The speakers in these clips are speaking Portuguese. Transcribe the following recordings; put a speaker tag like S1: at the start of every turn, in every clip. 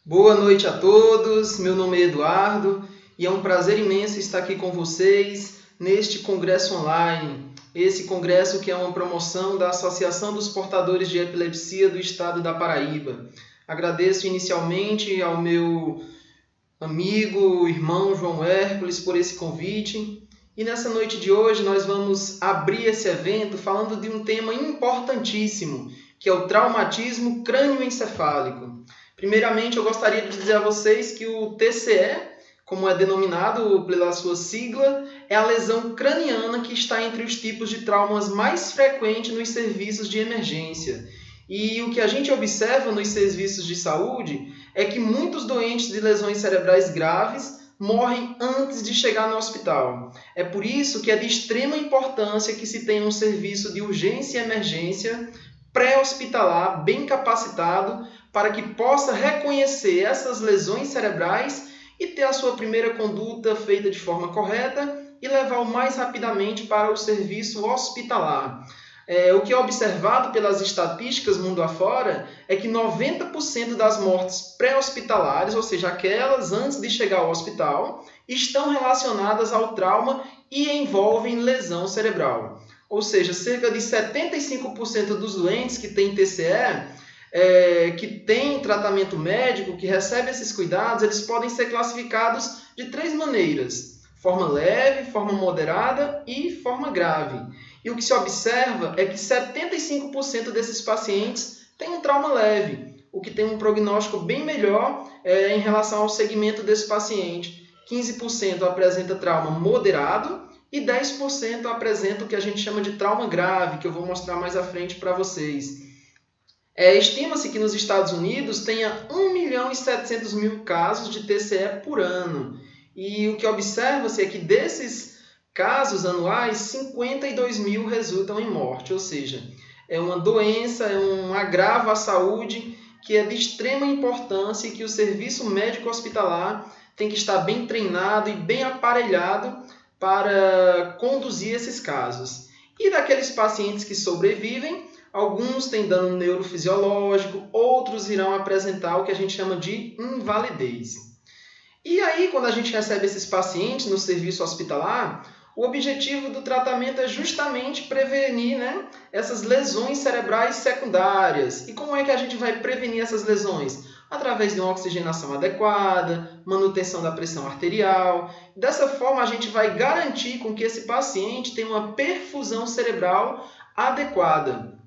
S1: Boa noite a todos, meu nome é Eduardo e é um prazer imenso estar aqui com vocês neste congresso online. Esse congresso que é uma promoção da Associação dos Portadores de Epilepsia do Estado da Paraíba. Agradeço inicialmente ao meu amigo, irmão João Hércules por esse convite. E nessa noite de hoje nós vamos abrir esse evento falando de um tema importantíssimo, que é o traumatismo crânioencefálico. Primeiramente, eu gostaria de dizer a vocês que o TCE, como é denominado pela sua sigla, é a lesão craniana que está entre os tipos de traumas mais frequentes nos serviços de emergência. E o que a gente observa nos serviços de saúde é que muitos doentes de lesões cerebrais graves morrem antes de chegar no hospital. É por isso que é de extrema importância que se tenha um serviço de urgência e emergência pré-hospitalar bem capacitado para que possa reconhecer essas lesões cerebrais e ter a sua primeira conduta feita de forma correta e levar o mais rapidamente para o serviço hospitalar. O que é observado pelas estatísticas mundo afora é que 90% das mortes pré-hospitalares, ou seja, aquelas antes de chegar ao hospital, estão relacionadas ao trauma e envolvem lesão cerebral. Ou seja, cerca de 75% dos doentes que têm TCE, que têm tratamento médico, que recebem esses cuidados, eles podem ser classificados de 3 maneiras: forma leve, forma moderada e forma grave. E o que se observa é que 75% desses pacientes têm um trauma leve, o que tem um prognóstico bem melhor em relação ao segmento desse paciente. 15% apresenta trauma moderado e 10% apresenta o que a gente chama de trauma grave, que eu vou mostrar mais à frente para vocês. Estima-se que nos Estados Unidos tenha 1.700.000 casos de TCE por ano. E o que observa-se é que desses casos anuais, 52.000 resultam em morte. Ou seja, é uma doença, é um agravo à saúde que é de extrema importância e que o serviço médico hospitalar tem que estar bem treinado e bem aparelhado para conduzir esses casos. E daqueles pacientes que sobrevivem, alguns têm dano neurofisiológico, outros irão apresentar o que a gente chama de invalidez. E aí, quando a gente recebe esses pacientes no serviço hospitalar, o objetivo do tratamento é justamente prevenir, essas lesões cerebrais secundárias. E como é que a gente vai prevenir essas lesões? Através de uma oxigenação adequada, manutenção da pressão arterial. Dessa forma, a gente vai garantir com que esse paciente tenha uma perfusão cerebral adequada.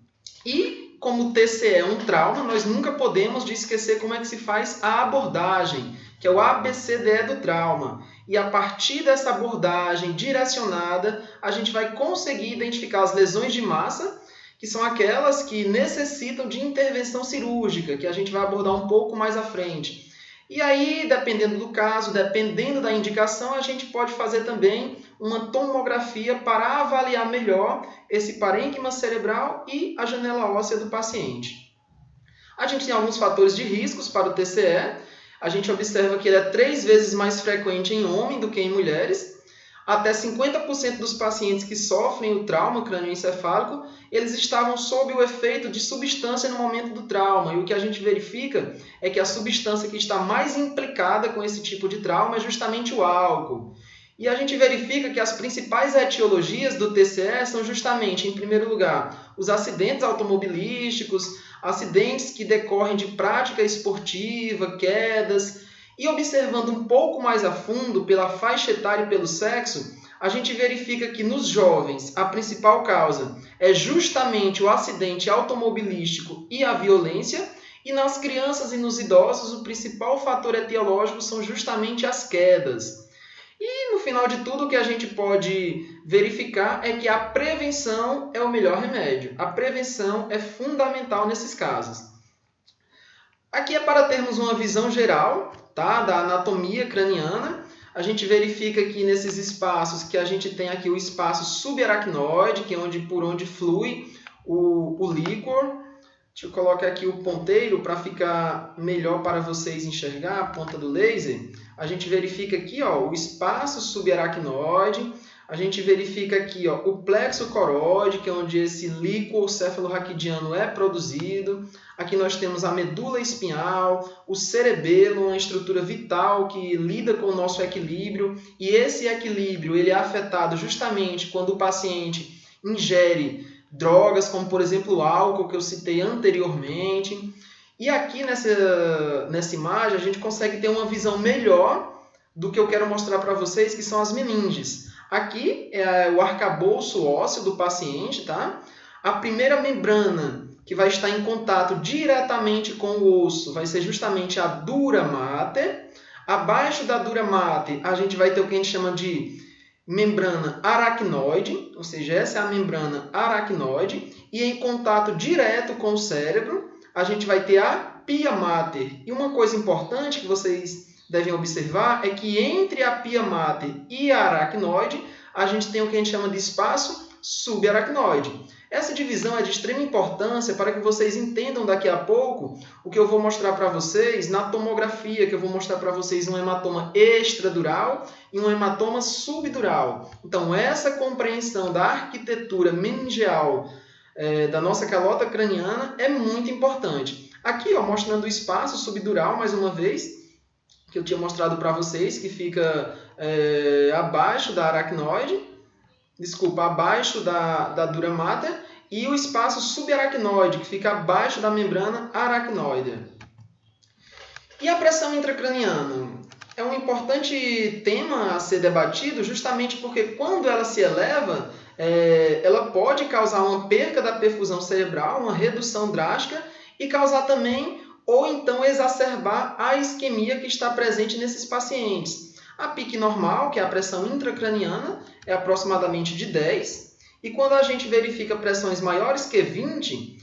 S1: E, como o TCE é um trauma, nós nunca podemos esquecer como é que se faz a abordagem, que é o ABCDE do trauma. E a partir dessa abordagem direcionada, a gente vai conseguir identificar as lesões de massa, que são aquelas que necessitam de intervenção cirúrgica, que a gente vai abordar um pouco mais à frente. E aí, dependendo do caso, dependendo da indicação, a gente pode fazer também uma tomografia para avaliar melhor esse parênquima cerebral e a janela óssea do paciente. A gente tem alguns fatores de riscos para o TCE. A gente observa que ele é 3 vezes mais frequente em homens do que em mulheres. Até 50% dos pacientes que sofrem o trauma crânioencefálico, eles estavam sob o efeito de substância no momento do trauma. E o que a gente verifica é que a substância que está mais implicada com esse tipo de trauma é justamente o álcool. E a gente verifica que as principais etiologias do TCE são justamente, em primeiro lugar, os acidentes automobilísticos, acidentes que decorrem de prática esportiva, quedas. E observando um pouco mais a fundo pela faixa etária e pelo sexo, a gente verifica que nos jovens a principal causa é justamente o acidente automobilístico e a violência, e nas crianças e nos idosos o principal fator etiológico são justamente as quedas. E no final de tudo o que a gente pode verificar é que a prevenção é o melhor remédio. A prevenção é fundamental nesses casos. Aqui é para termos uma visão geral, da anatomia craniana. A gente verifica que nesses espaços que a gente tem aqui o espaço subaracnoide, que é por onde flui o líquor. Deixa eu colocar aqui o ponteiro para ficar melhor para vocês enxergar a ponta do laser. A gente verifica aqui o espaço subaracnoide. a gente verifica aqui o plexo coroide, que é onde esse líquor cefalorraquidiano é produzido. Aqui nós temos a medula espinhal, o cerebelo, uma estrutura vital que lida com o nosso equilíbrio. E esse equilíbrio ele é afetado justamente quando o paciente ingere drogas, como por exemplo o álcool, que eu citei anteriormente. E aqui nessa imagem a gente consegue ter uma visão melhor do que eu quero mostrar para vocês, que são as meninges. Aqui é o arcabouço ósseo do paciente, tá? A primeira membrana que vai estar em contato diretamente com o osso vai ser justamente a dura mater. Abaixo da dura mater, a gente vai ter o que a gente chama de membrana aracnoide, ou seja, essa é a membrana aracnoide. E em contato direto com o cérebro, a gente vai ter a pia mater. E uma coisa importante que vocês devem observar é que entre a pia mater e a aracnoide, a gente tem o que a gente chama de espaço subaracnoide. Essa divisão é de extrema importância para que vocês entendam daqui a pouco o que eu vou mostrar para vocês na tomografia, que eu vou mostrar para vocês um hematoma extradural e um hematoma subdural. Então, essa compreensão da arquitetura meningeal da nossa calota craniana é muito importante. Aqui, mostrando o espaço subdural, mais uma vez, que eu tinha mostrado para vocês, que fica abaixo da aracnoide, abaixo da dura mater, e o espaço subaracnoide, que fica abaixo da membrana aracnoide. E a pressão intracraniana? É um importante tema a ser debatido, justamente porque quando ela se eleva, ela pode causar uma perca da perfusão cerebral, uma redução drástica, e causar também ou então exacerbar a isquemia que está presente nesses pacientes. A pique normal, que é a pressão intracraniana, é aproximadamente de 10. E quando a gente verifica pressões maiores que 20,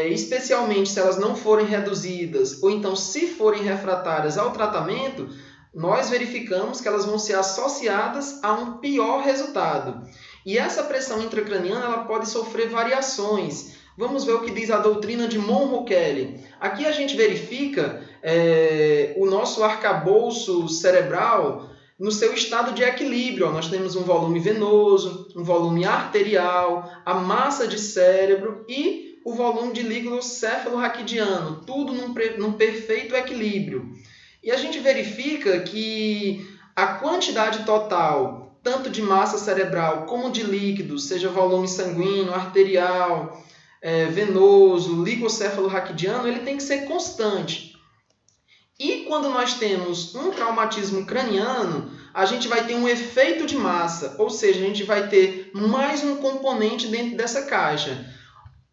S1: especialmente se elas não forem reduzidas, ou então se forem refratárias ao tratamento, nós verificamos que elas vão ser associadas a um pior resultado. E essa pressão intracraniana ela pode sofrer variações. Vamos ver o que diz a doutrina de Monro-Kelly. Aqui a gente verifica o nosso arcabouço cerebral no seu estado de equilíbrio. Nós temos um volume venoso, um volume arterial, a massa de cérebro e o volume de líquido cefalorraquidiano, tudo num perfeito equilíbrio. E a gente verifica que a quantidade total, tanto de massa cerebral como de líquido, seja volume sanguíneo, arterial, venoso, líquido-cefalorraquidiano, ele tem que ser constante. E quando nós temos um traumatismo craniano, a gente vai ter um efeito de massa, ou seja, a gente vai ter mais um componente dentro dessa caixa.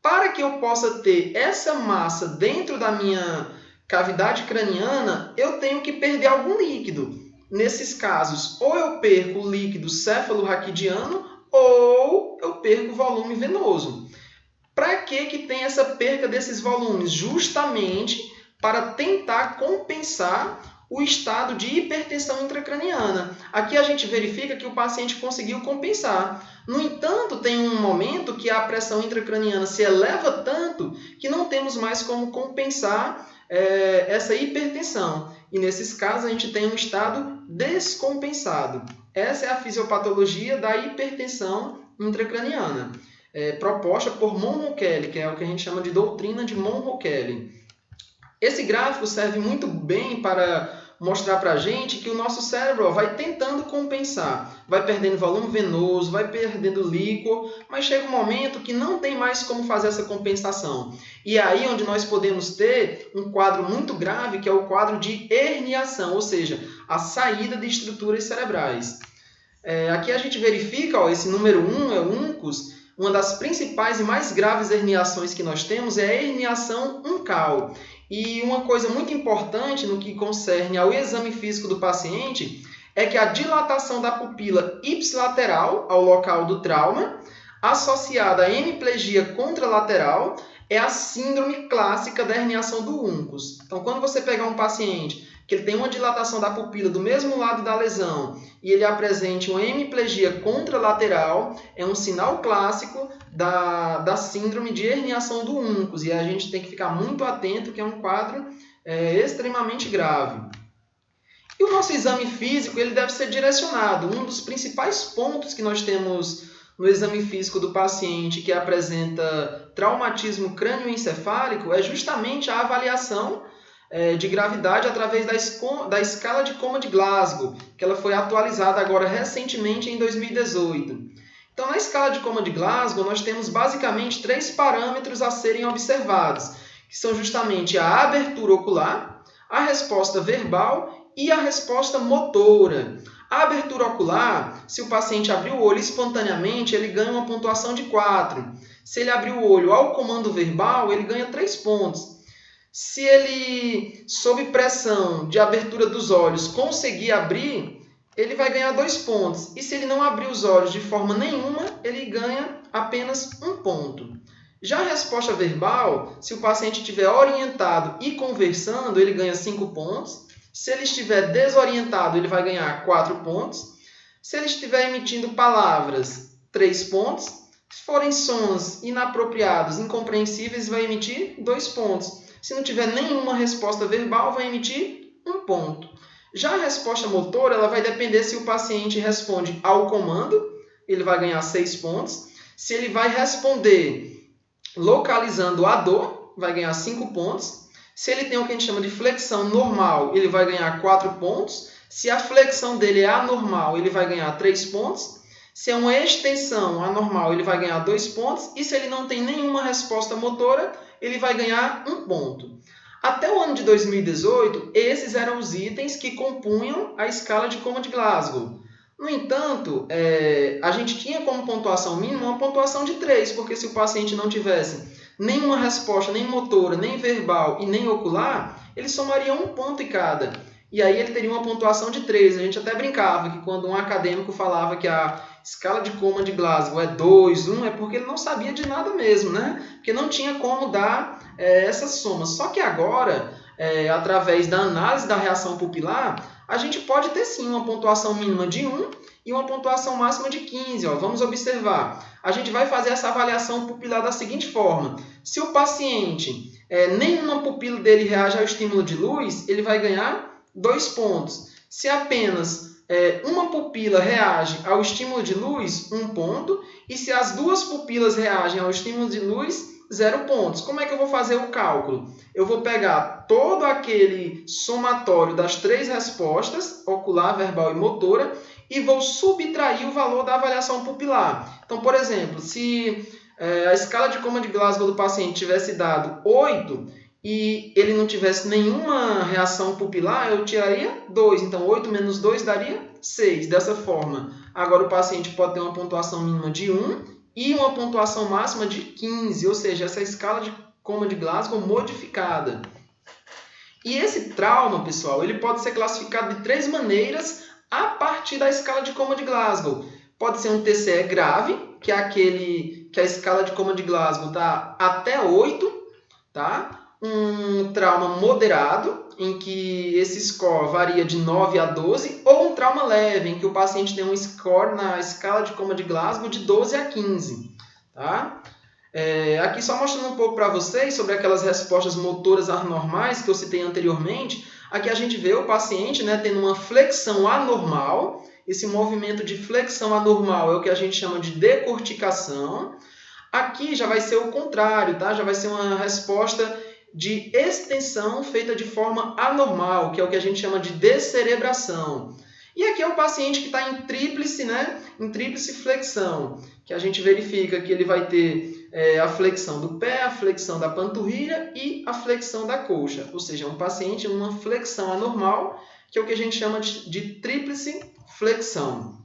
S1: Para que eu possa ter essa massa dentro da minha cavidade craniana, eu tenho que perder algum líquido. Nesses casos, ou eu perco o líquido cefalorraquidiano ou eu perco o volume venoso. Para que tem essa perca desses volumes? Justamente para tentar compensar o estado de hipertensão intracraniana. Aqui a gente verifica que o paciente conseguiu compensar. No entanto, tem um momento que a pressão intracraniana se eleva tanto que não temos mais como compensar essa hipertensão. E nesses casos a gente tem um estado descompensado. Essa é a fisiopatologia da hipertensão intracraniana, proposta por Monro-Kelly, que é o que a gente chama de doutrina de Monro-Kelly. Esse gráfico serve muito bem para mostrar para a gente que o nosso cérebro vai tentando compensar, vai perdendo volume venoso, vai perdendo líquor, mas chega um momento que não tem mais como fazer essa compensação. E é aí onde nós podemos ter um quadro muito grave, que é o quadro de herniação, ou seja, a saída de estruturas cerebrais. Aqui a gente verifica, esse número 1 é o uncus. Uma das principais e mais graves herniações que nós temos é a herniação uncal. E uma coisa muito importante no que concerne ao exame físico do paciente é que a dilatação da pupila ipsilateral ao local do trauma, associada à hemiplegia contralateral, é a síndrome clássica da herniação do uncus. Então, quando você pegar um paciente que ele tem uma dilatação da pupila do mesmo lado da lesão e ele apresente uma hemiplegia contralateral, é um sinal clássico da síndrome de herniação do uncus. E a gente tem que ficar muito atento que é um quadro extremamente grave. E o nosso exame físico ele deve ser direcionado. Um dos principais pontos que nós temos no exame físico do paciente que apresenta traumatismo crânioencefálico é justamente a avaliação de gravidade através da escala de coma de Glasgow, que ela foi atualizada agora recentemente em 2018. Então, na escala de coma de Glasgow, nós temos basicamente 3 parâmetros a serem observados, que são justamente a abertura ocular, a resposta verbal e a resposta motora. A abertura ocular, se o paciente abrir o olho espontaneamente, ele ganha uma pontuação de 4. Se ele abrir o olho ao comando verbal, ele ganha 3 pontos. Se ele, sob pressão de abertura dos olhos, conseguir abrir, ele vai ganhar 2 pontos. E se ele não abrir os olhos de forma nenhuma, ele ganha apenas 1 ponto. Já a resposta verbal, se o paciente estiver orientado e conversando, ele ganha 5 pontos. Se ele estiver desorientado, ele vai ganhar 4 pontos. Se ele estiver emitindo palavras, 3 pontos. Se forem sons inapropriados, incompreensíveis, vai emitir 2 pontos. Se não tiver nenhuma resposta verbal, vai emitir 1 ponto. Já a resposta motora, ela vai depender se o paciente responde ao comando, ele vai ganhar 6 pontos. Se ele vai responder localizando a dor, vai ganhar 5 pontos. Se ele tem o que a gente chama de flexão normal, ele vai ganhar 4 pontos. Se a flexão dele é anormal, ele vai ganhar 3 pontos. Se é uma extensão anormal, ele vai ganhar 2 pontos. E se ele não tem nenhuma resposta motora, ele vai ganhar 1 ponto. Até o ano de 2018, esses eram os itens que compunham a escala de coma de Glasgow. No entanto, a gente tinha como pontuação mínima uma pontuação de 3, porque se o paciente não tivesse nenhuma resposta, nem motora, nem verbal e nem ocular, ele somaria 1 ponto em cada. E aí ele teria uma pontuação de 3. A gente até brincava que quando um acadêmico falava que a escala de coma de Glasgow é 2, 1, é porque ele não sabia de nada mesmo, né? Porque não tinha como dar essa soma. Só que agora, através da análise da reação pupilar, a gente pode ter sim uma pontuação mínima de 1 e uma pontuação máxima de 15. Vamos observar. A gente vai fazer essa avaliação pupilar da seguinte forma. Se o paciente, nenhuma pupila dele reage ao estímulo de luz, ele vai ganhar 2 pontos. Se apenas uma pupila reage ao estímulo de luz, 1 ponto. E se as 2 pupilas reagem ao estímulo de luz, 0 pontos. Como é que eu vou fazer o cálculo? Eu vou pegar todo aquele somatório das 3 respostas, ocular, verbal e motora, e vou subtrair o valor da avaliação pupilar. Então, por exemplo, se a escala de coma de Glasgow do paciente tivesse dado 8 e ele não tivesse nenhuma reação pupilar, eu tiraria 2. Então, 8 menos 2 daria 6. Dessa forma, agora o paciente pode ter uma pontuação mínima de 1 e uma pontuação máxima de 15, ou seja, essa escala de coma de Glasgow modificada. E esse trauma, pessoal, ele pode ser classificado de 3 maneiras a partir da escala de coma de Glasgow. Pode ser um TCE grave, que é aquele que a escala de coma de Glasgow está até 8, tá? Um trauma moderado, em que esse score varia de 9 a 12, ou um trauma leve, em que o paciente tem um score na escala de coma de Glasgow de 12 a 15. Tá? Aqui só mostrando um pouco para vocês sobre aquelas respostas motoras anormais que eu citei anteriormente. Aqui a gente vê o paciente, né, tendo uma flexão anormal. Esse movimento de flexão anormal é o que a gente chama de decorticação. Aqui já vai ser o contrário, tá? Já vai ser uma resposta de extensão feita de forma anormal, que é o que a gente chama de descerebração. E aqui é o paciente que está em tríplice, né? Em tríplice flexão, que a gente verifica que ele vai ter a flexão do pé, a flexão da panturrilha e a flexão da coxa. Ou seja, é um paciente em uma flexão anormal, que é o que a gente chama de tríplice flexão.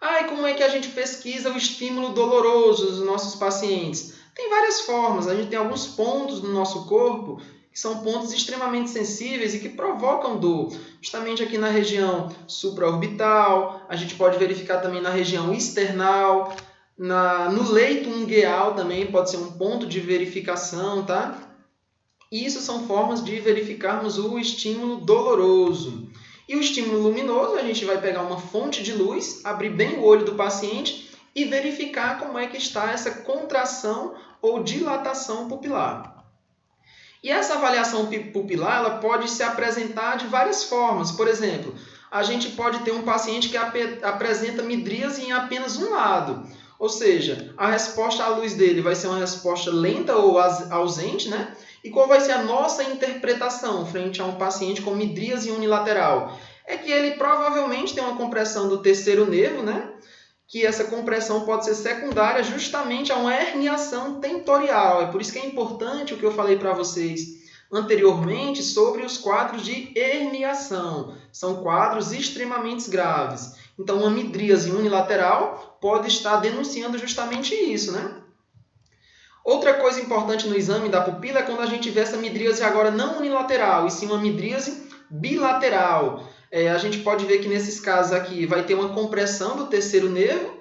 S1: E como é que a gente pesquisa o estímulo doloroso dos nossos pacientes? Tem várias formas. A gente tem alguns pontos no nosso corpo que são pontos extremamente sensíveis e que provocam dor. Justamente aqui na região supraorbital, a gente pode verificar também na região external, no leito ungueal também pode ser um ponto de verificação, tá? Isso são formas de verificarmos o estímulo doloroso. E o estímulo luminoso, a gente vai pegar uma fonte de luz, abrir bem o olho do paciente e verificar como é que está essa contração ou dilatação pupilar. E essa avaliação pupilar ela pode se apresentar de várias formas. Por exemplo, a gente pode ter um paciente que apresenta midríase em apenas um lado. Ou seja, a resposta à luz dele vai ser uma resposta lenta ou ausente, né? E qual vai ser a nossa interpretação frente a um paciente com midríase unilateral? É que ele provavelmente tem uma compressão do terceiro nervo, né? Que essa compressão pode ser secundária justamente a uma herniação tentorial. É por isso que é importante o que eu falei para vocês anteriormente sobre os quadros de herniação. São quadros extremamente graves. Então, uma midríase unilateral pode estar denunciando justamente isso, né? Outra coisa importante no exame da pupila é quando a gente vê essa midríase agora não unilateral, e sim uma midríase bilateral. A gente pode ver que nesses casos aqui vai ter uma compressão do terceiro nervo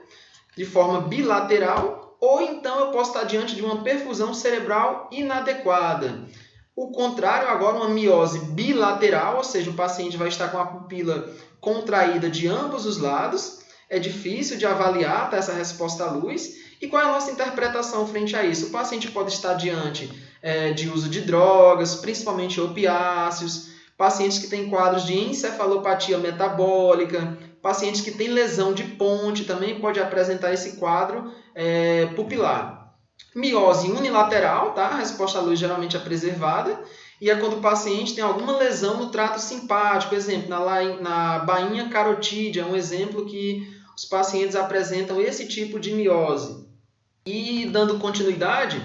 S1: de forma bilateral, ou então eu posso estar diante de uma perfusão cerebral inadequada. O contrário, agora uma miose bilateral, ou seja, o paciente vai estar com a pupila contraída de ambos os lados. É difícil de avaliar essa resposta à luz. E qual é a nossa interpretação frente a isso? O paciente pode estar diante de uso de drogas, principalmente opiáceos, pacientes que têm quadros de encefalopatia metabólica, pacientes que têm lesão de ponte também pode apresentar esse quadro pupilar. Miose unilateral, tá? A resposta à luz geralmente é preservada, e é quando o paciente tem alguma lesão no trato simpático, exemplo, na bainha carotídea, é um exemplo que os pacientes apresentam esse tipo de miose. E dando continuidade,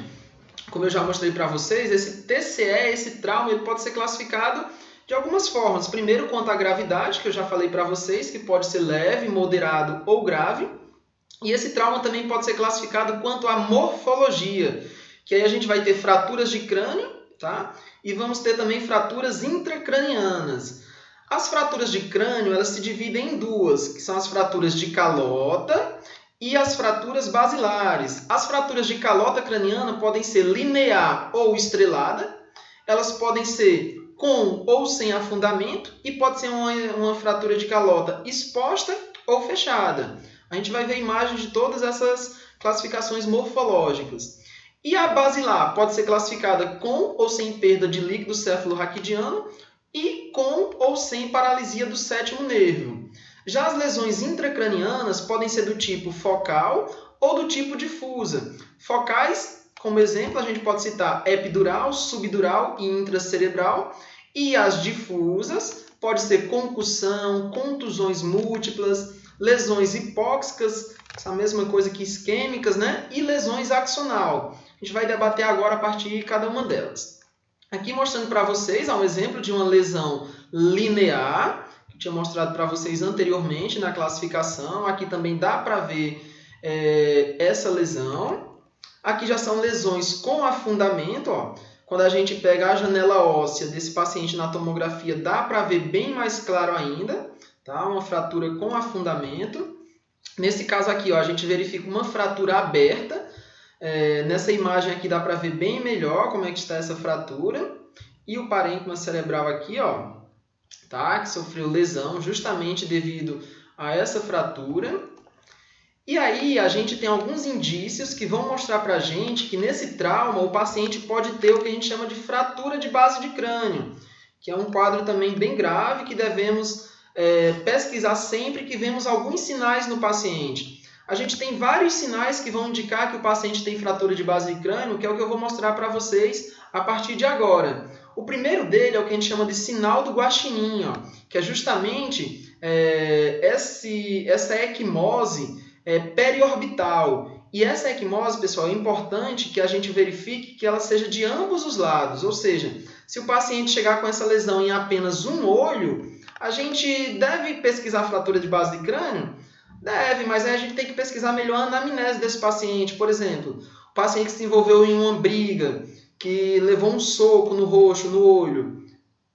S1: como eu já mostrei para vocês, esse TCE, esse trauma, ele pode ser classificado de algumas formas. Primeiro, quanto à gravidade, que eu já falei para vocês, que pode ser leve, moderado ou grave. E esse trauma também pode ser classificado quanto à morfologia, que aí a gente vai ter fraturas de crânio, tá? E vamos ter também fraturas intracranianas. As fraturas de crânio, elas se dividem em duas, que são as fraturas de calota e as fraturas basilares. As fraturas de calota craniana podem ser linear ou estrelada, elas podem ser com ou sem afundamento e pode ser uma fratura de calota exposta ou fechada. A gente vai ver imagens de todas essas classificações morfológicas. E a basilar pode ser classificada com ou sem perda de líquido céfalo-raquidiano e com ou sem paralisia do sétimo nervo. Já as lesões intracranianas podem ser do tipo focal ou do tipo difusa. Focais, como exemplo, a gente pode citar epidural, subdural e intracerebral. E as difusas pode ser concussão, contusões múltiplas, lesões hipóxicas, essa mesma coisa que isquêmicas, né? E lesões axonal. A gente vai debater agora a partir de cada uma delas. Aqui mostrando para vocês um exemplo de uma lesão linear, que eu tinha mostrado para vocês anteriormente na classificação. Aqui também dá para ver essa lesão. Aqui já são lesões com afundamento, ó. Quando a gente pega a janela óssea desse paciente na tomografia, dá para ver bem mais claro ainda, tá? Uma fratura com afundamento. Nesse caso aqui, ó, a gente verifica uma fratura aberta. Nessa imagem aqui dá para ver bem melhor como é que está essa fratura. E o parênquima cerebral aqui, ó, tá? Que sofreu lesão justamente devido a essa fratura. E aí a gente tem alguns indícios que vão mostrar para a gente que nesse trauma o paciente pode ter o que a gente chama de fratura de base de crânio, que é um quadro também bem grave que devemos pesquisar sempre que vemos alguns sinais no paciente. A gente tem vários sinais que vão indicar que o paciente tem fratura de base de crânio, que é o que eu vou mostrar para vocês a partir de agora. O primeiro dele é o que a gente chama de sinal do guaxinim, ó, que é justamente essa equimose periorbital. E essa equimose, pessoal, é importante que a gente verifique que ela seja de ambos os lados. Ou seja, se o paciente chegar com essa lesão em apenas um olho, a gente deve pesquisar a fratura de base de crânio? Deve, mas aí a gente tem que pesquisar melhor a anamnese desse paciente. Por exemplo, o paciente que se envolveu em uma briga, que levou um soco no rosto, no olho,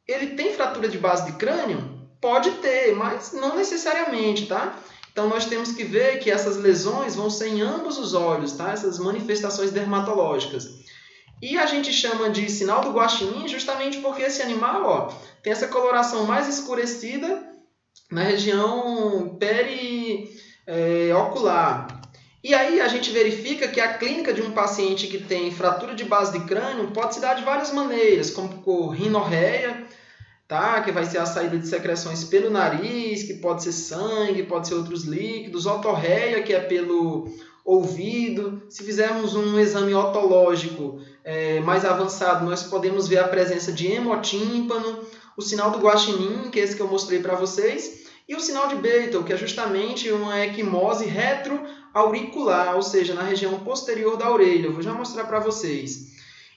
S1: ele tem fratura de base de crânio? Pode ter, mas não necessariamente, tá? Então, nós temos que ver que essas lesões vão ser em ambos os olhos, tá? Essas manifestações dermatológicas. E a gente chama de sinal do guaxinim justamente porque esse animal, ó, tem essa coloração mais escurecida na região periocular. E aí a gente verifica que a clínica de um paciente que tem fratura de base de crânio pode se dar de várias maneiras, como por rinorreia, tá? Que vai ser a saída de secreções pelo nariz, que pode ser sangue, pode ser outros líquidos, otorreia, que é pelo ouvido. Se fizermos um exame otológico mais avançado, nós podemos ver a presença de hemotímpano, o sinal do guaxinim, que é esse que eu mostrei para vocês, e o sinal de Beitel, que é justamente uma equimose retroauricular, ou seja, na região posterior da orelha. Eu vou já mostrar para vocês.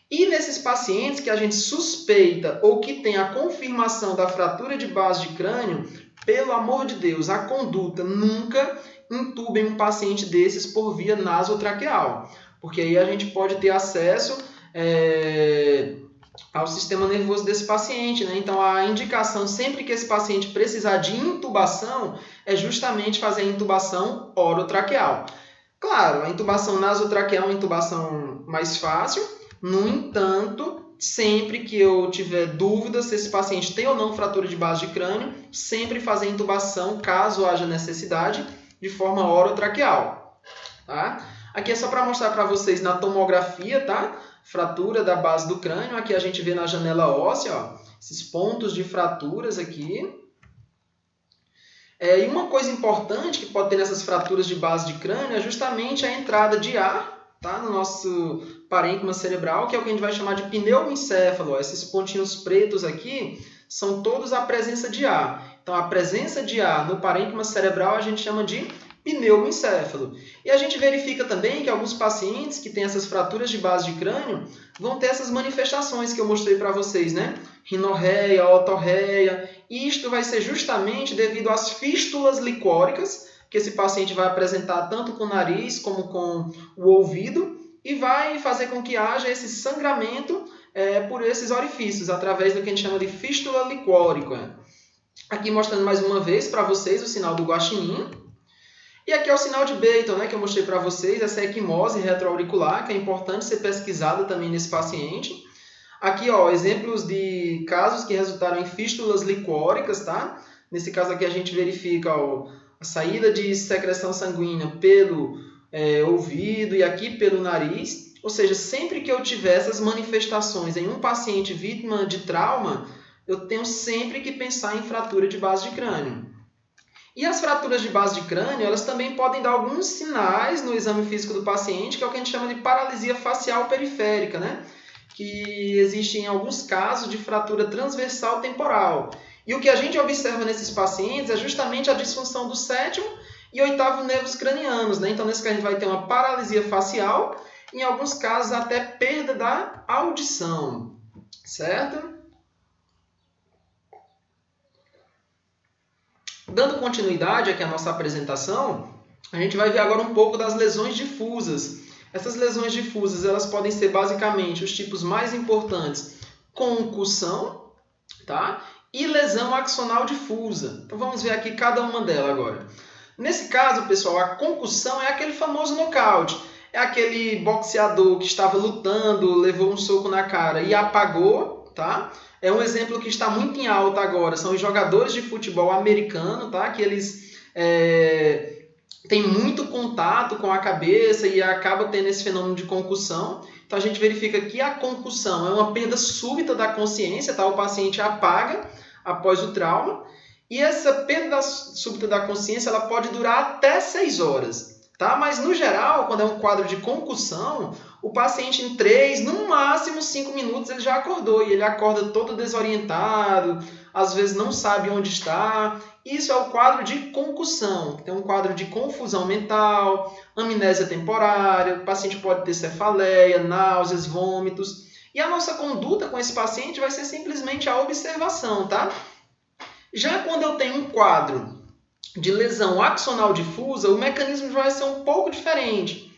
S1: E nesses pacientes que a gente suspeita ou que tem a confirmação da fratura de base de crânio, pelo amor de Deus, a conduta nunca intubem um paciente desses por via nasotraqueal, porque aí a gente pode ter acesso ao sistema nervoso desse paciente, né? Então, a indicação, sempre que esse paciente precisar de intubação, é justamente fazer a intubação orotraqueal. Claro, a intubação nasotraqueal é uma intubação mais fácil, no entanto, sempre que eu tiver dúvida se esse paciente tem ou não fratura de base de crânio, sempre fazer a intubação, caso haja necessidade, de forma orotraqueal, tá? Aqui é só para mostrar para vocês na tomografia, tá? Fratura da base do crânio. Aqui a gente vê na janela óssea, ó, esses pontos de fraturas aqui. E uma coisa importante que pode ter nessas fraturas de base de crânio é justamente a entrada de ar, tá? No nosso parênquima cerebral, que é o que a gente vai chamar de pneumoencéfalo. Esses pontinhos pretos aqui são todos a presença de ar. Então, a presença de ar no parênquima cerebral a gente chama de pneumoencéfalo. E a gente verifica também que alguns pacientes que têm essas fraturas de base de crânio vão ter essas manifestações que eu mostrei para vocês, né? Rinorreia, otorreia. E isto vai ser justamente devido às fístulas licóricas que esse paciente vai apresentar tanto com o nariz como com o ouvido e vai fazer com que haja esse sangramento por esses orifícios, através do que a gente chama de fístula licórica. Aqui mostrando mais uma vez para vocês o sinal do guaxinim. E aqui é o sinal de Beitel, né, que eu mostrei para vocês, essa equimose retroauricular, que é importante ser pesquisada também nesse paciente. Aqui, ó, exemplos de casos que resultaram em fístulas licóricas, tá? Nesse caso aqui a gente verifica a saída de secreção sanguínea pelo ouvido e aqui pelo nariz. Ou seja, sempre que eu tiver essas manifestações em um paciente vítima de trauma, eu tenho sempre que pensar em fratura de base de crânio. E as fraturas de base de crânio, elas também podem dar alguns sinais no exame físico do paciente, que é o que a gente chama de paralisia facial periférica, né? Que existe em alguns casos de fratura transversal temporal. E o que a gente observa nesses pacientes é justamente a disfunção do 7º e 8º nervos cranianos, né? Então, nesse caso, a gente vai ter uma paralisia facial, em alguns casos até perda da audição, certo? Dando continuidade aqui à nossa apresentação, a gente vai ver agora um pouco das lesões difusas. Essas lesões difusas, elas podem ser basicamente os tipos mais importantes: concussão, tá? E lesão axonal difusa. Então vamos ver aqui cada uma delas agora. Nesse caso, pessoal, a concussão é aquele famoso nocaute. É aquele boxeador que estava lutando, levou um soco na cara e apagou, tá? É um exemplo que está muito em alta agora, são os jogadores de futebol americano, tá? Que eles têm muito contato com a cabeça e acaba tendo esse fenômeno de concussão. Então a gente verifica que a concussão é uma perda súbita da consciência, tá? O paciente apaga após o trauma. E essa perda súbita da consciência ela pode durar até 6 horas. Tá? Mas, no geral, quando é um quadro de concussão, o paciente em 3, no máximo 5 minutos, ele já acordou. E ele acorda todo desorientado, às vezes não sabe onde está. Isso é o quadro de concussão. Tem um quadro de confusão mental, amnésia temporária, o paciente pode ter cefaleia, náuseas, vômitos. E a nossa conduta com esse paciente vai ser simplesmente a observação, tá? Já quando eu tenho um quadro de lesão axonal difusa, o mecanismo vai ser um pouco diferente.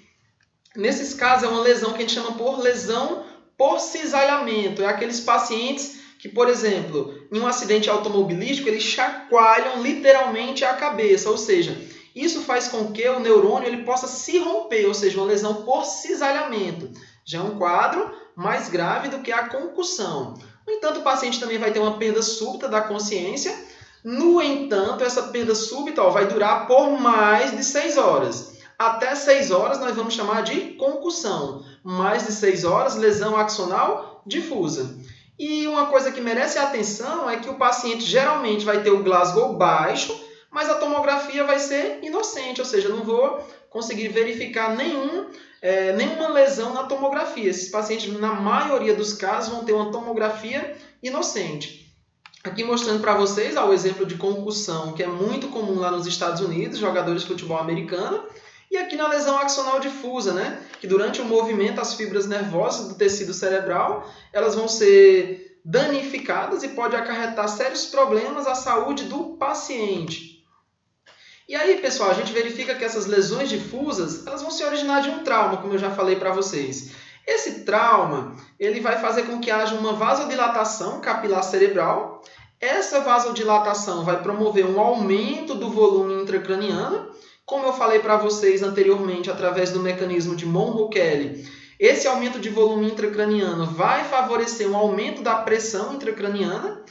S1: Nesses casos, é uma lesão que a gente chama por lesão por cisalhamento. É aqueles pacientes que, por exemplo, em um acidente automobilístico, eles chacoalham literalmente a cabeça. Ou seja, isso faz com que o neurônio ele possa se romper, ou seja, uma lesão por cisalhamento. Já é um quadro mais grave do que a concussão. No entanto, o paciente também vai ter uma perda súbita da consciência. No entanto, essa perda súbita vai durar por mais de 6 horas. Até 6 horas nós vamos chamar de concussão. Mais de 6 horas, lesão axonal difusa. E uma coisa que merece atenção é que o paciente geralmente vai ter o Glasgow baixo, mas a tomografia vai ser inocente, ou seja, eu não vou conseguir verificar nenhuma lesão na tomografia. Esses pacientes, na maioria dos casos, vão ter uma tomografia inocente. Aqui mostrando para vocês o exemplo de concussão, que é muito comum lá nos Estados Unidos, jogadores de futebol americano. E aqui na lesão axonal difusa, que durante o movimento as fibras nervosas do tecido cerebral elas vão ser danificadas e pode acarretar sérios problemas à saúde do paciente. E aí, pessoal, a gente verifica que essas lesões difusas elas vão se originar de um trauma, como eu já falei para vocês. Esse trauma ele vai fazer com que haja uma vasodilatação capilar cerebral. Essa vasodilatação vai promover um aumento do volume intracraniano. Como eu falei para vocês anteriormente, através do mecanismo de Monro-Kelly, esse aumento de volume intracraniano vai favorecer um aumento da pressão intracraniana.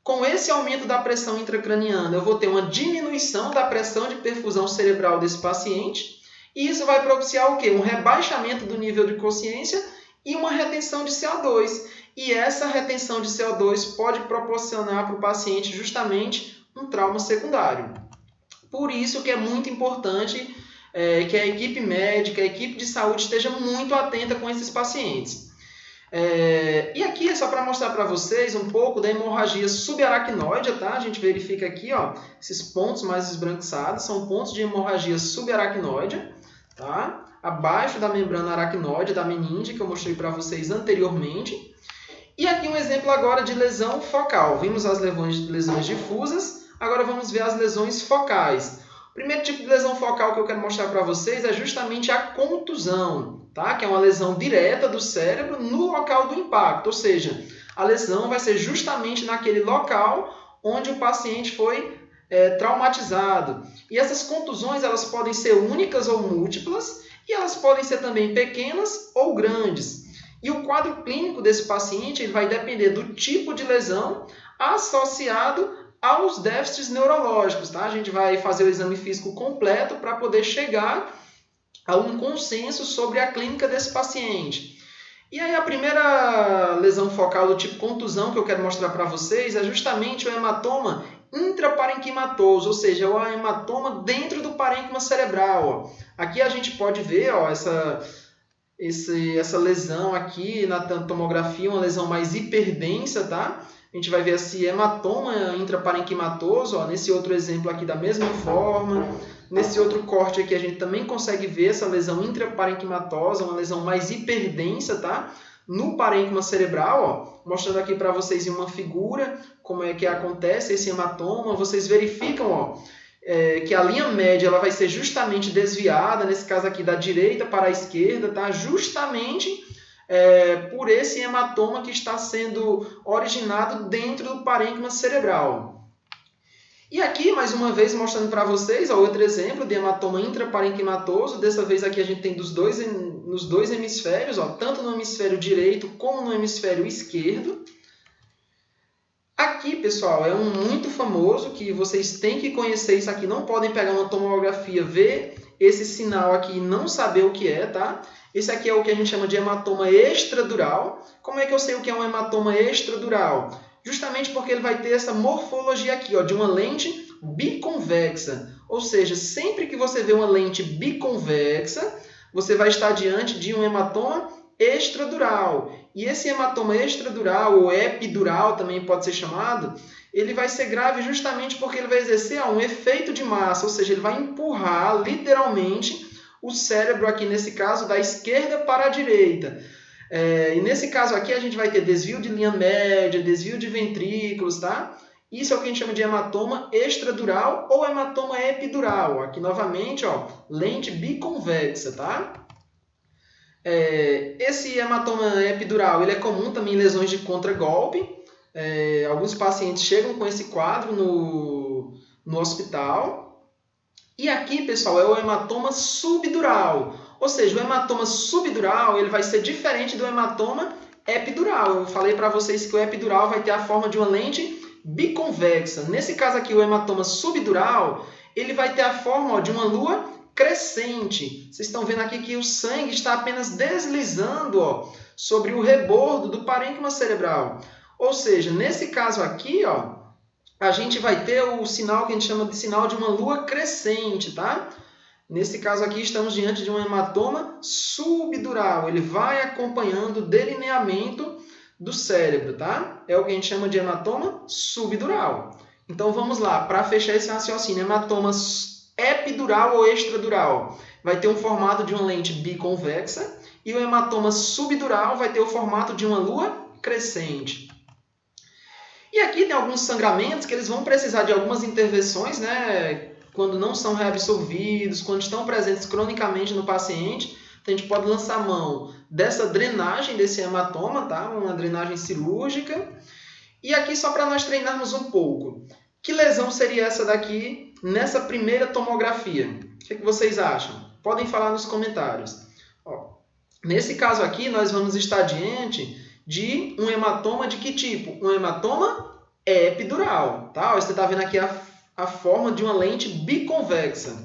S1: Com esse aumento da pressão intracraniana, eu vou ter uma diminuição da pressão de perfusão cerebral desse paciente. E isso vai propiciar o quê? Um rebaixamento do nível de consciência e uma retenção de CO2. E essa retenção de CO2 pode proporcionar para o paciente justamente um trauma secundário. Por isso que é muito importante que a equipe médica, a equipe de saúde esteja muito atenta com esses pacientes. E aqui é só para mostrar para vocês um pouco da hemorragia subaracnoide, tá? A gente verifica aqui, esses pontos mais esbranquiçados são pontos de hemorragia subaracnoide, tá? Abaixo da membrana aracnoide da meninge, que eu mostrei para vocês anteriormente. E aqui um exemplo agora de lesão focal. Vimos as lesões difusas, agora vamos ver as lesões focais. O primeiro tipo de lesão focal que eu quero mostrar para vocês é justamente a contusão, tá? Que é uma lesão direta do cérebro no local do impacto, ou seja, a lesão vai ser justamente naquele local onde o paciente foi traumatizado. E essas contusões elas podem ser únicas ou múltiplas e elas podem ser também pequenas ou grandes. E o quadro clínico desse paciente ele vai depender do tipo de lesão associado aos déficits neurológicos, tá? A gente vai fazer o exame físico completo para poder chegar a um consenso sobre a clínica desse paciente. E aí a primeira lesão focal do tipo contusão que eu quero mostrar para vocês é justamente o hematoma intraparenquimatoso, ou seja, o hematoma dentro do parênquima cerebral. Aqui a gente pode ver essa lesão aqui na tomografia, uma lesão mais hiperdensa, tá? A gente vai ver esse hematoma intraparenquimatoso, nesse outro exemplo aqui da mesma forma. Nesse outro corte aqui a gente também consegue ver essa lesão intraparenquimatosa, uma lesão mais hiperdensa, tá? No parênquima cerebral, mostrando aqui para vocês em uma figura como é que acontece esse hematoma. Vocês verificam que a linha média ela vai ser justamente desviada, nesse caso aqui da direita para a esquerda, tá? Justamente por esse hematoma que está sendo originado dentro do parênquima cerebral. E aqui, mais uma vez, mostrando para vocês outro exemplo de hematoma intraparenquimatoso. Dessa vez aqui a gente tem nos dois hemisférios, tanto no hemisfério direito como no hemisfério esquerdo. Aqui, pessoal, é um muito famoso que vocês têm que conhecer isso aqui. Não podem pegar uma tomografia, ver esse sinal aqui e não saber o que é, tá? Esse aqui é o que a gente chama de hematoma extradural. Como é que eu sei o que é um hematoma extradural? Justamente porque ele vai ter essa morfologia aqui, de uma lente biconvexa. Ou seja, sempre que você vê uma lente biconvexa, você vai estar diante de um hematoma extradural. E esse hematoma extradural, ou epidural também pode ser chamado, ele vai ser grave justamente porque ele vai exercer um efeito de massa, ou seja, ele vai empurrar literalmente o cérebro aqui, nesse caso, da esquerda para a direita. E nesse caso aqui a gente vai ter desvio de linha média, desvio de ventrículos, tá? Isso é o que a gente chama de hematoma extradural ou hematoma epidural. Aqui novamente, lente biconvexa, tá? Esse hematoma epidural ele é comum também em lesões de contragolpe. Alguns pacientes chegam com esse quadro no hospital. E aqui, pessoal, é o hematoma subdural. Ou seja, o hematoma subdural ele vai ser diferente do hematoma epidural. Eu falei para vocês que o epidural vai ter a forma de uma lente biconvexa. Nesse caso aqui, o hematoma subdural ele vai ter a forma de uma lua crescente. Vocês estão vendo aqui que o sangue está apenas deslizando, ó, sobre o rebordo do parênquima cerebral. Ou seja, nesse caso aqui, ó, a gente vai ter o sinal que a gente chama de sinal de uma lua crescente, tá? Nesse caso aqui, estamos diante de um hematoma subdural. Ele vai acompanhando o delineamento do cérebro, tá? É o que a gente chama de hematoma subdural. Então, vamos lá, para fechar esse raciocínio, hematoma epidural ou extradural vai ter um formato de uma lente biconvexa e o hematoma subdural vai ter o formato de uma lua crescente. E aqui tem alguns sangramentos que eles vão precisar de algumas intervenções, né? Quando não são reabsorvidos, quando estão presentes cronicamente no paciente, então a gente pode lançar mão dessa drenagem desse hematoma, tá? Uma drenagem cirúrgica. E aqui só para nós treinarmos um pouco. Que lesão seria essa daqui nessa primeira tomografia? O que vocês acham? Podem falar nos comentários. Ó, nesse caso aqui, nós vamos estar diante de um hematoma de que tipo? Um hematoma epidural. Tá? Você está vendo aqui a forma de uma lente biconvexa.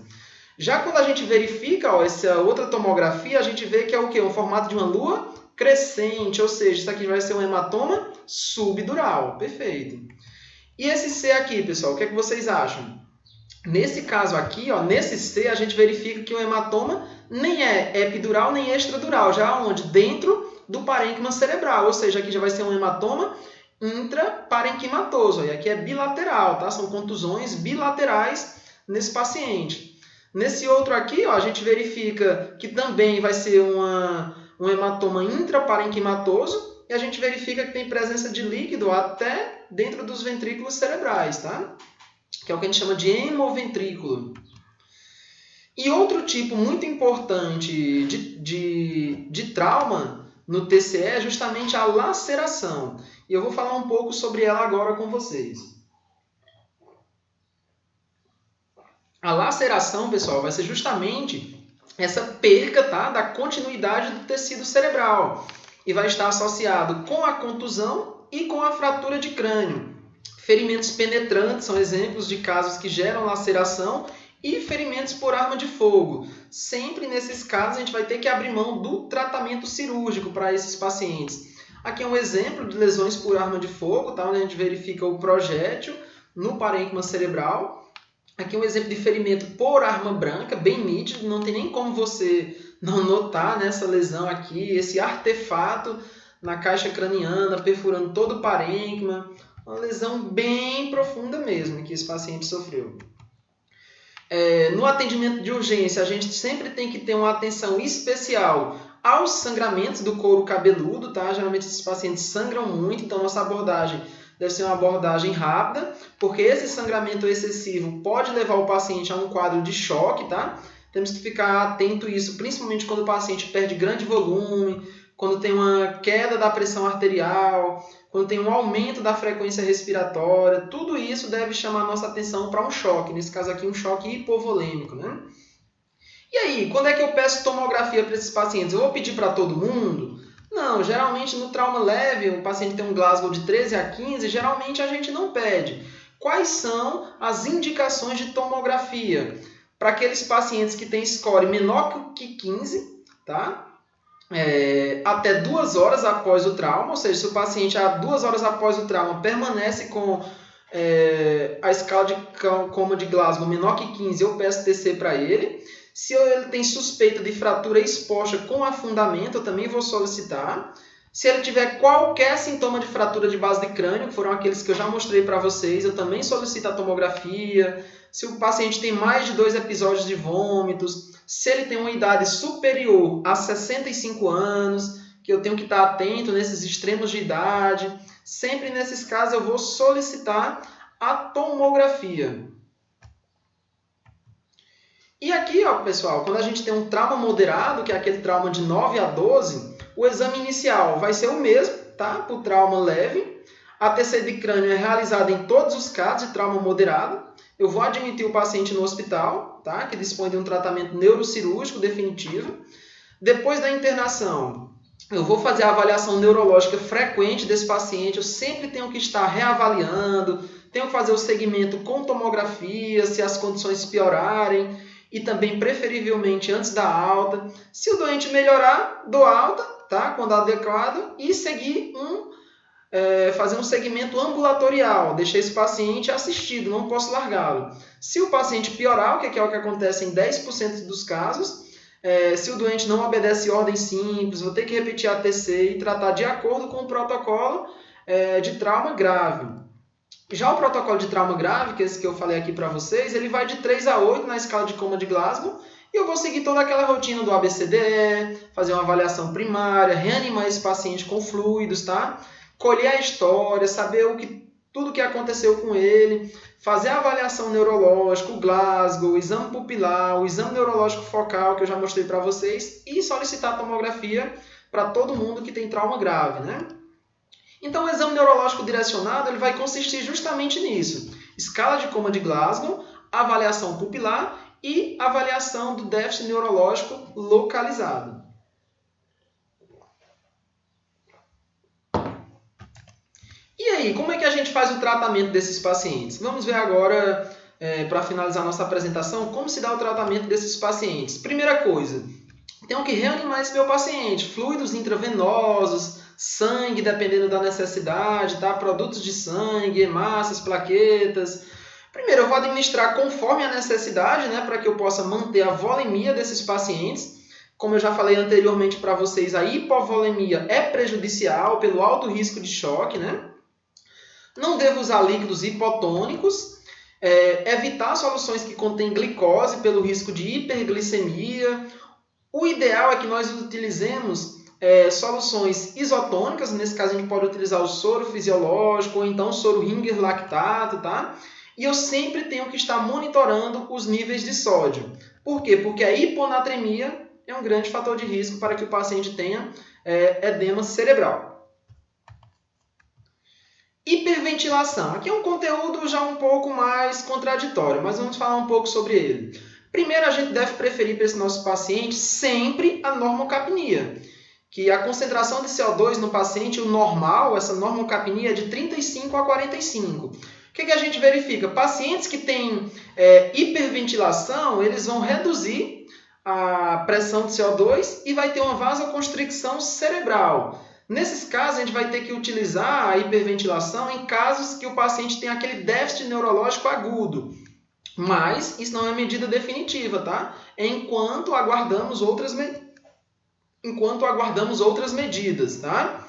S1: Já quando a gente verifica essa outra tomografia, a gente vê que é o quê? O formato de uma lua crescente, ou seja, isso aqui vai ser um hematoma subdural. Perfeito. E esse C aqui, pessoal, o que é que vocês acham? Nesse caso aqui, ó, nesse C, a gente verifica que o hematoma nem é epidural nem extradural, já onde? Dentro do parênquima cerebral, ou seja, aqui já vai ser um hematoma intraparenquimatoso, e aqui é bilateral, tá? São contusões bilaterais nesse paciente. Nesse outro aqui, ó, a gente verifica que também vai ser um hematoma intraparenquimatoso e a gente verifica que tem presença de líquido até dentro dos ventrículos cerebrais, tá? Que é o que a gente chama de hemoventrículo. E outro tipo muito importante de trauma no TCE é justamente a laceração. E eu vou falar um pouco sobre ela agora com vocês. A laceração, pessoal, vai ser justamente essa perca, tá, da continuidade do tecido cerebral. E vai estar associado com a contusão e com a fratura de crânio. Ferimentos penetrantes são exemplos de casos que geram laceração e ferimentos por arma de fogo. Sempre nesses casos a gente vai ter que abrir mão do tratamento cirúrgico para esses pacientes. Aqui é um exemplo de lesões por arma de fogo, tá? Onde a gente verifica o projétil no parênquima cerebral. Aqui é um exemplo de ferimento por arma branca, bem nítido, não tem nem como você não notar nessa lesão aqui, esse artefato na caixa craniana, perfurando todo o parênquima. Uma lesão bem profunda mesmo que esse paciente sofreu. No atendimento de urgência, a gente sempre tem que ter uma atenção especial aos sangramentos do couro cabeludo, tá? Geralmente esses pacientes sangram muito, então nossa abordagem deve ser uma abordagem rápida, porque esse sangramento excessivo pode levar o paciente a um quadro de choque, tá? Temos que ficar atento a isso, principalmente quando o paciente perde grande volume, quando tem uma queda da pressão arterial, quando tem um aumento da frequência respiratória. Tudo isso deve chamar a nossa atenção para um choque, nesse caso aqui um choque hipovolêmico, né? E aí, quando é que eu peço tomografia para esses pacientes? Eu vou pedir para todo mundo? Não, geralmente no trauma leve, o paciente tem um Glasgow de 13 a 15, geralmente a gente não pede. Quais são as indicações de tomografia? Para aqueles pacientes que têm score menor que 15, tá? Até 2 horas após o trauma, ou seja, se o paciente há 2 horas após o trauma permanece com a escala de coma de Glasgow menor que 15, eu peço TC para ele. Se ele tem suspeita de fratura exposta com afundamento, eu também vou solicitar. Se ele tiver qualquer sintoma de fratura de base de crânio, que foram aqueles que eu já mostrei para vocês, eu também solicito a tomografia. Se o paciente tem mais de 2 episódios de vômitos, se ele tem uma idade superior a 65 anos, que eu tenho que estar atento nesses extremos de idade, sempre nesses casos eu vou solicitar a tomografia. E aqui, ó, pessoal, quando a gente tem um trauma moderado, que é aquele trauma de 9 a 12, o exame inicial vai ser o mesmo, tá? Para o trauma leve. A TC de crânio é realizada em todos os casos de trauma moderado. Eu vou admitir o paciente no hospital, tá? Que dispõe de um tratamento neurocirúrgico definitivo. Depois da internação, eu vou fazer a avaliação neurológica frequente desse paciente. Eu sempre tenho que estar reavaliando, tenho que fazer o segmento com tomografia, se as condições piorarem. e também preferivelmente antes da alta. Se o doente melhorar, dou alta, tá? Quando adequado, e seguir fazer um segmento ambulatorial, deixar esse paciente assistido, não posso largá-lo. Se o paciente piorar, o que é o que acontece em 10% dos casos, se o doente não obedece ordem simples, vou ter que repetir a TC e tratar de acordo com o protocolo de trauma grave. Já o protocolo de trauma grave, que é esse que eu falei aqui para vocês, ele vai de 3 a 8 na escala de coma de Glasgow, e eu vou seguir toda aquela rotina do ABCDE, fazer uma avaliação primária, reanimar esse paciente com fluidos, tá? Colher a história, saber tudo o que aconteceu com ele, fazer a avaliação neurológica, o Glasgow, o exame pupilar, o exame neurológico focal, que eu já mostrei para vocês, e solicitar a tomografia para todo mundo que tem trauma grave, né? Então, o exame neurológico direcionado ele vai consistir justamente nisso. Escala de coma de Glasgow, avaliação pupilar e avaliação do déficit neurológico localizado. E aí, como é que a gente faz o tratamento desses pacientes? Vamos ver agora, para finalizar nossa apresentação, como se dá o tratamento desses pacientes. Primeira coisa, tenho que reanimar esse meu paciente. Fluidos intravenosos, sangue, dependendo da necessidade, tá? Produtos de sangue, hemácias, plaquetas. Primeiro, eu vou administrar conforme a necessidade, né, para que eu possa manter a volemia desses pacientes. Como eu já falei anteriormente para vocês, a hipovolemia é prejudicial pelo alto risco de choque, né? Não devo usar líquidos hipotônicos, evitar soluções que contêm glicose pelo risco de hiperglicemia. O ideal é que nós utilizemos soluções isotônicas, nesse caso a gente pode utilizar o soro fisiológico ou então o soro Ringer lactato, tá? E eu sempre tenho que estar monitorando os níveis de sódio. Por quê? Porque a hiponatremia é um grande fator de risco para que o paciente tenha edema cerebral. Hiperventilação. Aqui é um conteúdo já um pouco mais contraditório, mas vamos falar um pouco sobre ele. Primeiro, a gente deve preferir para esse nosso paciente sempre a normocapnia, que a concentração de CO2 no paciente, o normal, essa normocapnia é de 35 a 45. O que a gente verifica? Pacientes que têm hiperventilação, eles vão reduzir a pressão de CO2 e vai ter uma vasoconstricção cerebral. Nesses casos, a gente vai ter que utilizar a hiperventilação em casos que o paciente tem aquele déficit neurológico agudo. Mas isso não é medida definitiva, tá? Enquanto aguardamos outras medidas, tá?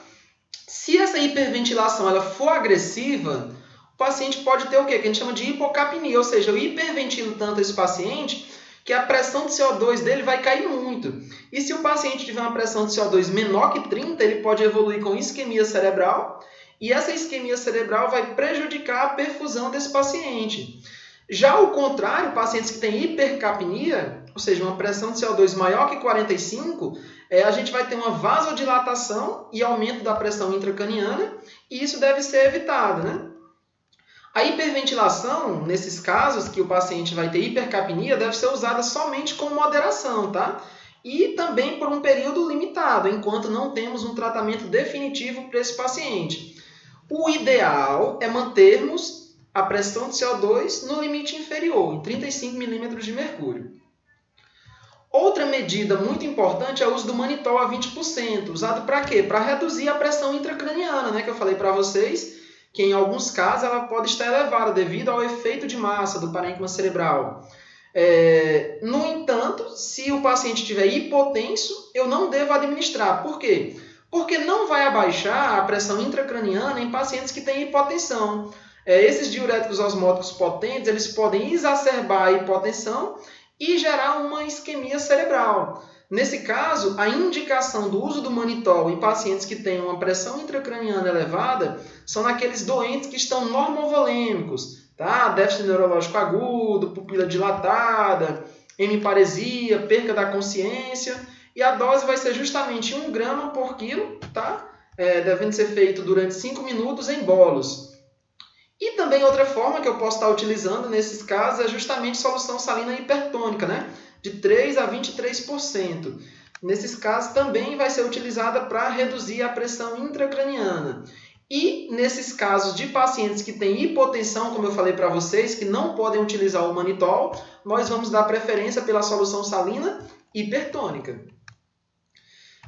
S1: Se essa hiperventilação ela for agressiva, o paciente pode ter o quê? Que a gente chama de hipocapnia, ou seja, eu hiperventilo tanto esse paciente que a pressão de CO2 dele vai cair muito. E se o paciente tiver uma pressão de CO2 menor que 30, ele pode evoluir com isquemia cerebral, e essa isquemia cerebral vai prejudicar a perfusão desse paciente. Já ao contrário, pacientes que têm hipercapnia, ou seja, uma pressão de CO2 maior que 45, a gente vai ter uma vasodilatação e aumento da pressão intracraniana, e isso deve ser evitado, né? A hiperventilação, nesses casos que o paciente vai ter hipercapnia, deve ser usada somente com moderação, tá? E também por um período limitado, enquanto não temos um tratamento definitivo para esse paciente. O ideal é mantermos a pressão de CO2 no limite inferior, em 35 milímetros de mercúrio. Outra medida muito importante é o uso do manitol a 20%. Usado para quê? Para reduzir a pressão intracraniana, né? Que eu falei para vocês que em alguns casos ela pode estar elevada devido ao efeito de massa do parênquima cerebral. No entanto, se o paciente estiver hipotenso, eu não devo administrar. Por quê? Porque não vai abaixar a pressão intracraniana em pacientes que têm hipotensão. Esses diuréticos osmóticos potentes, eles podem exacerbar a hipotensão e gerar uma isquemia cerebral. Nesse caso, a indicação do uso do manitol em pacientes que têm uma pressão intracraniana elevada são naqueles doentes que estão normovolêmicos, tá? Déficit neurológico agudo, pupila dilatada, hemiparesia, perca da consciência, e a dose vai ser justamente 1 grama por quilo, tá? Devendo ser feito durante 5 minutos em bolos. E também outra forma que eu posso estar utilizando nesses casos é justamente solução salina hipertônica, né? De 3 a 23%. Nesses casos também vai ser utilizada para reduzir a pressão intracraniana. E nesses casos de pacientes que têm hipotensão, como eu falei para vocês, que não podem utilizar o manitol, nós vamos dar preferência pela solução salina hipertônica.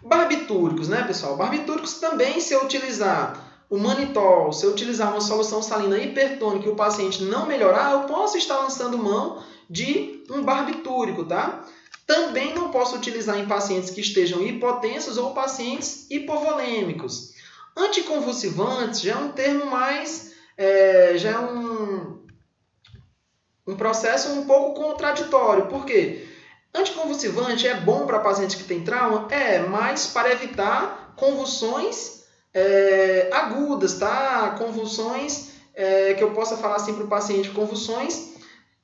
S1: Barbitúricos, né, pessoal? Barbitúricos também, se eu utilizar o manitol, se eu utilizar uma solução salina hipertônica e o paciente não melhorar, eu posso estar lançando mão de um barbitúrico, tá? Também não posso utilizar em pacientes que estejam hipotensos ou pacientes hipovolêmicos. Anticonvulsivantes já é um termo mais... já é um processo um pouco contraditório. Por quê? Anticonvulsivante é bom para pacientes que têm trauma? Mas para evitar convulsões agudas, tá? Convulsões que eu possa falar assim para o paciente, convulsões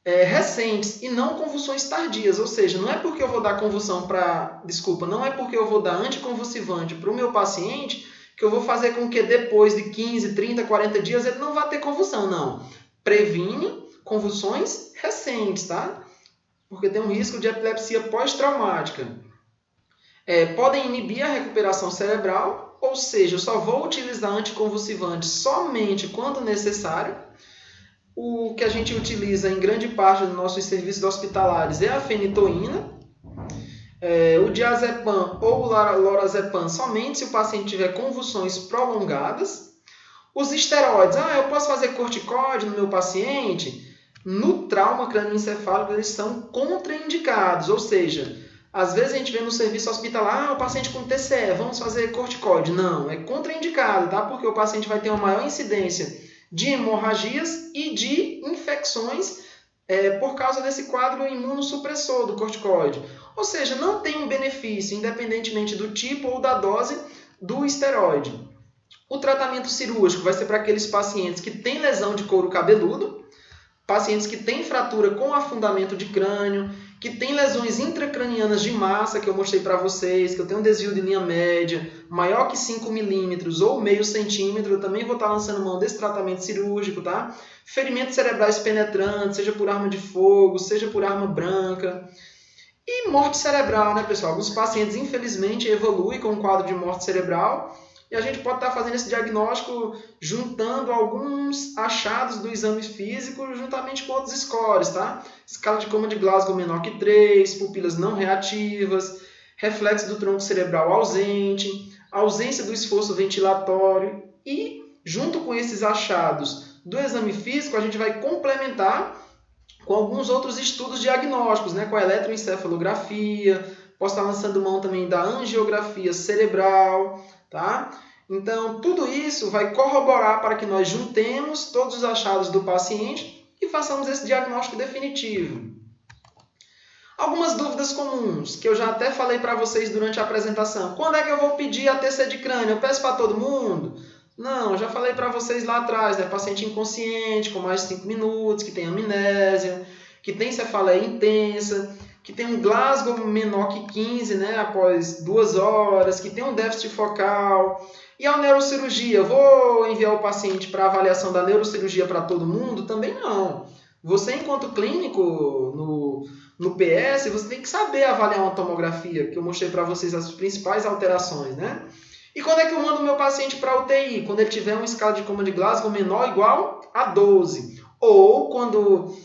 S1: recentes e não convulsões tardias. Ou seja, não é porque eu vou dar não é porque eu vou dar anticonvulsivante para o meu paciente que eu vou fazer com que depois de 15, 30, 40 dias ele não vá ter convulsão, não. Previne convulsões recentes, tá? Porque tem um risco de epilepsia pós-traumática. Podem inibir a recuperação cerebral, ou seja, eu só vou utilizar anticonvulsivante somente quando necessário. O que a gente utiliza em grande parte dos nossos serviços hospitalares é a fenitoína. O diazepam ou o lorazepam somente se o paciente tiver convulsões prolongadas. Os esteroides, eu posso fazer corticoide no meu paciente? No trauma crânioencefálico eles são contraindicados, ou seja, às vezes a gente vê no serviço hospitalar, o paciente com TCE, vamos fazer corticoide. Não, é contraindicado, tá? Porque o paciente vai ter uma maior incidência de hemorragias e de infecções por causa desse quadro imunossupressor do corticoide. Ou seja, não tem um benefício, independentemente do tipo ou da dose do esteroide. O tratamento cirúrgico vai ser para aqueles pacientes que têm lesão de couro cabeludo, pacientes que têm fratura com afundamento de crânio, que têm lesões intracranianas de massa, que eu mostrei para vocês, que eu tenho um desvio de linha média maior que 5 milímetros ou meio centímetro, eu também vou estar lançando mão desse tratamento cirúrgico, tá? Ferimentos cerebrais penetrantes, seja por arma de fogo, seja por arma branca. E morte cerebral, né, pessoal? Alguns pacientes, infelizmente, evoluem com um quadro de morte cerebral e a gente pode estar fazendo esse diagnóstico juntando alguns achados do exame físico juntamente com outros scores, tá? Escala de coma de Glasgow menor que 3, pupilas não reativas, reflexo do tronco cerebral ausente, ausência do esforço ventilatório e, junto com esses achados do exame físico, a gente vai complementar com alguns outros estudos diagnósticos, né? Com a eletroencefalografia, posso estar lançando mão também da angiografia cerebral, tá? Então, tudo isso vai corroborar para que nós juntemos todos os achados do paciente e façamos esse diagnóstico definitivo. Algumas dúvidas comuns, que eu já até falei para vocês durante a apresentação. Quando é que eu vou pedir a TC de crânio? Eu peço para todo mundo? Não, eu já falei para vocês lá atrás, né? Paciente inconsciente, com mais de 5 minutos, que tem amnésia, que tem cefaleia intensa, que tem um Glasgow menor que 15, né? Após 2 horas, que tem um déficit focal. E a neurocirurgia, eu vou enviar o paciente para avaliação da neurocirurgia para todo mundo? Também não. Você, enquanto clínico no PS, você tem que saber avaliar uma tomografia, que eu mostrei para vocês as principais alterações, né? E quando é que eu mando o meu paciente para a UTI? Quando ele tiver uma escala de coma de Glasgow menor ou igual a 12. Ou quando...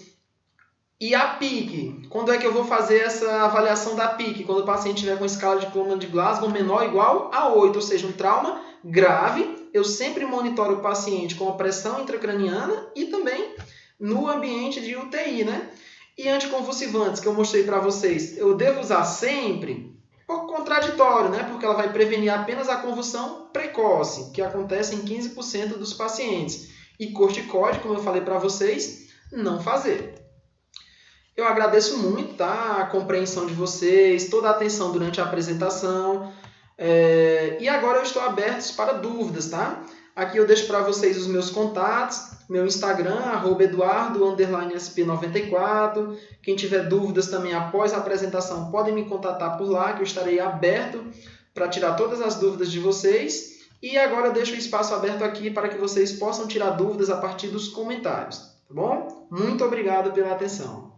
S1: E a PIC? Quando é que eu vou fazer essa avaliação da PIC? Quando o paciente tiver com escala de coma de Glasgow menor ou igual a 8, ou seja, um trauma grave. Eu sempre monitoro o paciente com a pressão intracraniana e também no ambiente de UTI, né? E anticonvulsivantes, que eu mostrei para vocês, eu devo usar sempre? Pouco contraditório, né? Porque ela vai prevenir apenas a convulsão precoce, que acontece em 15% dos pacientes. E corticoide, como eu falei para vocês, não fazer. Eu agradeço muito, tá? A compreensão de vocês, toda a atenção durante a apresentação. E agora eu estou aberto para dúvidas, tá? Aqui eu deixo para vocês os meus contatos, meu Instagram, @eduardo_sp94. Quem tiver dúvidas também após a apresentação, podem me contatar por lá, que eu estarei aberto para tirar todas as dúvidas de vocês. E agora eu deixo o espaço aberto aqui para que vocês possam tirar dúvidas a partir dos comentários, tá bom? Muito obrigado pela atenção.